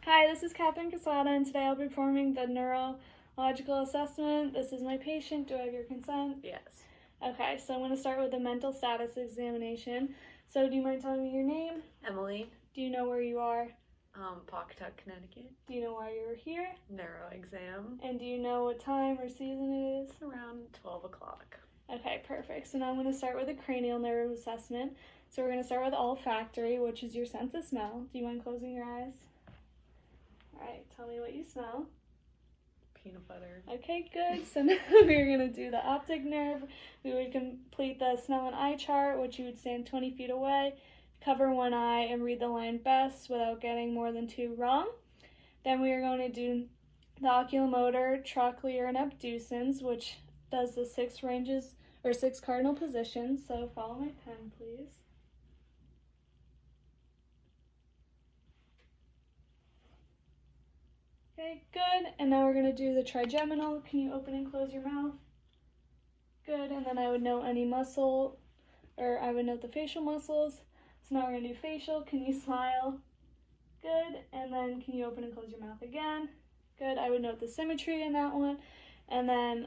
Hi, this is Catherine Casada, and today I'll be performing the neurological assessment. This is my patient. Do I have your consent? Yes. Okay, so I'm going to start with the mental status examination. So do you mind telling me your name? Emily, Do you know where you are? Pawcatuck, Connecticut. Do you know why you were here? Neuro exam. And do you know what time or season it is? It's around 12 o'clock. Okay, perfect. So now I'm going to start with a cranial nerve assessment. So we're going to start with olfactory, which is your sense of smell. Do you mind closing your eyes? All right, tell me what you smell. Peanut butter. Okay, good. So now we're going to do the optic nerve. We would complete the smell and eye chart, which you would stand 20 feet away, cover one eye, and read the line best without getting more than 2 wrong. Then we are going to do the oculomotor, trochlear, and abducens, which does the 6 ranges or 6 cardinal positions. So follow my pen, please. Okay, good. And now we're going to do the trigeminal. Can you open and close your mouth? Good. And then I would note any muscle, or I would note the facial muscles. So now we're going to do facial. Can you smile? Good. And then can you open and close your mouth again? Good. I would note the symmetry in that one. And then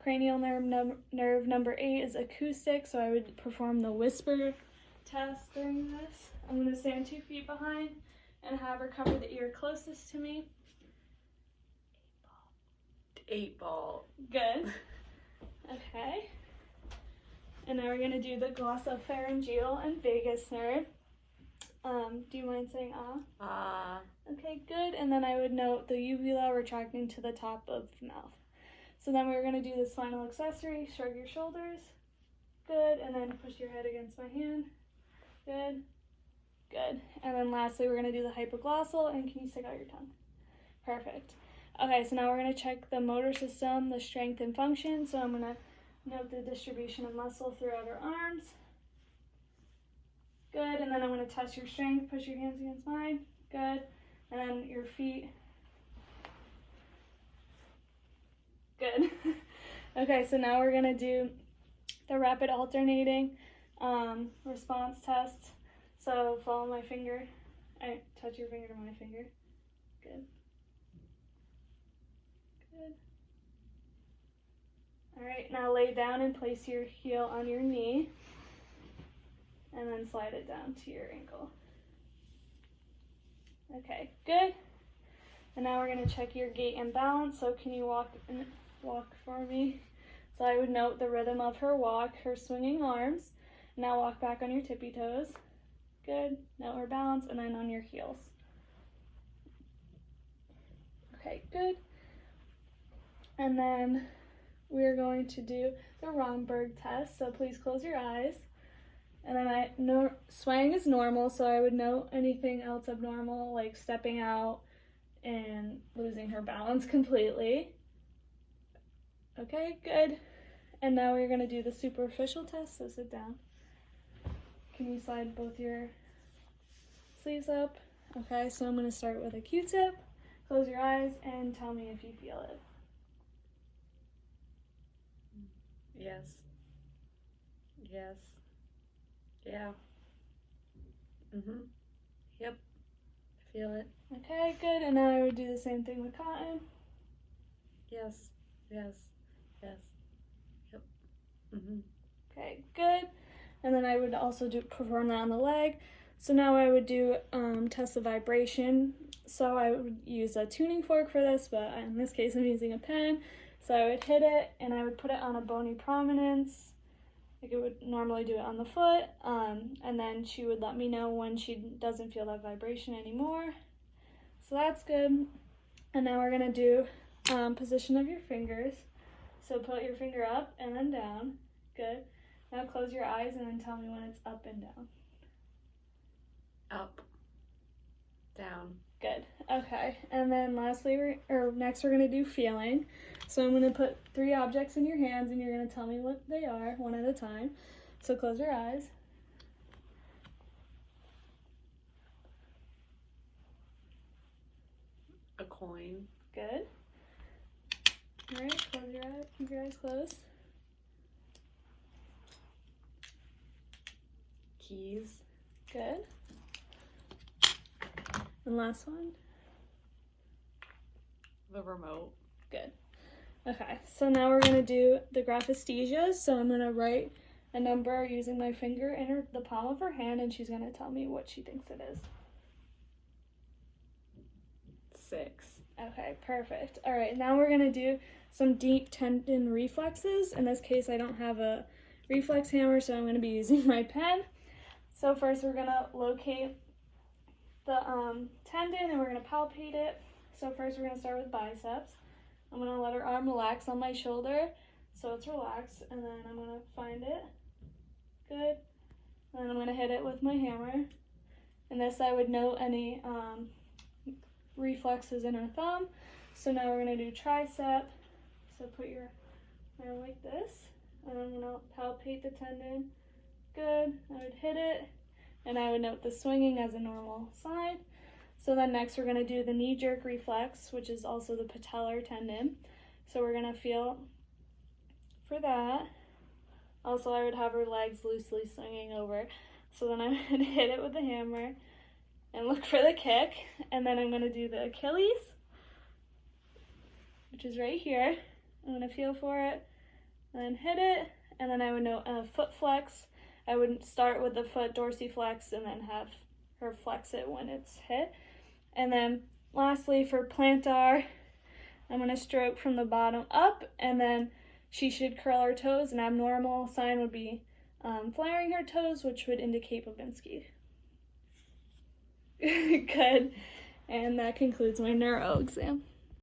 cranial nerve number 8 is acoustic. So I would perform the whisper test during this. I'm going to stand 2 feet behind and have her cover the ear closest to me. 8 ball. Good. Okay. And now we're going to do the glossopharyngeal and vagus nerve. Do you mind saying ah? Okay, good. And then I would note the uvula retracting to the top of the mouth. So then we're going to do the spinal accessory. Shrug your shoulders. Good. And then push your head against my hand. Good. Good. And then lastly, we're going to do the hypoglossal, and can you stick out your tongue? Perfect. Okay, so now we're going to check the motor system, the strength and function. So I'm going to note the distribution of muscle throughout her arms. Good. And then I'm going to test your strength. Push your hands against mine. Good. And then your feet. Good. Okay, so now we're going to do the rapid alternating response test. So follow my finger. I touch your finger to my finger. Good. Good. All right, now lay down and place your heel on your knee. And then slide it down to your ankle. Okay, good. And now we're going to check your gait and balance. So can you walk for me? So I would note the rhythm of her walk, her swinging arms. Now walk back on your tippy toes. Good. Note her balance, and then on your heels. Okay, good. And then we're going to do the Romberg test. So please close your eyes. And then swaying is normal, so I would note anything else abnormal, like stepping out and losing her balance completely. Okay, good. And now we're going to do the superficial test, so sit down. Can you slide both your sleeves up? Okay, so I'm going to start with a Q-tip. Close your eyes and tell me if you feel it. Yes. Yes. Yeah. Yep. Feel it. Okay, good. And now I would do the same thing with cotton. Yes. Yes. Yes. Yep. Okay, good. And then I would also perform that on the leg. So now I would do test of vibration. So I would use a tuning fork for this, but in this case I'm using a pen. So I would hit it and I would put it on a bony prominence, like it would normally do it on the foot. And then she would let me know when she doesn't feel that vibration anymore. So that's good. And now we're gonna do position of your fingers. So put your finger up and then down. Good. Now close your eyes and then tell me when it's up and down. Up. Down. Good. Okay. And then lastly, next we're going to do feeling. So I'm going to put 3 objects in your hands and you're going to tell me what they are one at a time. So close your eyes. A coin. Good. All right. Close your eyes. Keep your eyes closed. Keys. Good. And last one. The remote. Good. Okay, so now we're going to do the graphesthesia. So I'm going to write a number using my finger in the palm of her hand, and she's going to tell me what she thinks it is. 6. Okay, perfect. All right, now we're going to do some deep tendon reflexes. In this case, I don't have a reflex hammer, so I'm going to be using my pen. So first we're going to locate the tendon, and we're going to palpate it. So first we're going to start with biceps. I'm going to let her arm relax on my shoulder so it's relaxed, and then I'm going to find it. Good. And then I'm going to hit it with my hammer. And this I would note any reflexes in her thumb. So now we're going to do tricep. So put your arm like this, and I'm going to palpate the tendon. Good. I would hit it, and I would note the swinging as a normal sign. So then next we're going to do the knee jerk reflex, which is also the patellar tendon. So we're going to feel for that. Also, I would have her legs loosely swinging over. So then I'm going to hit it with the hammer and look for the kick. And then I'm going to do the Achilles, which is right here. I'm going to feel for it and then hit it. And then I would note a foot flex. I would start with the foot dorsiflex and then have her flex it when it's hit. And then lastly, for plantar, I'm going to stroke from the bottom up, and then she should curl her toes. An abnormal sign would be flaring her toes, which would indicate Babinski. Good. And that concludes my neuro exam.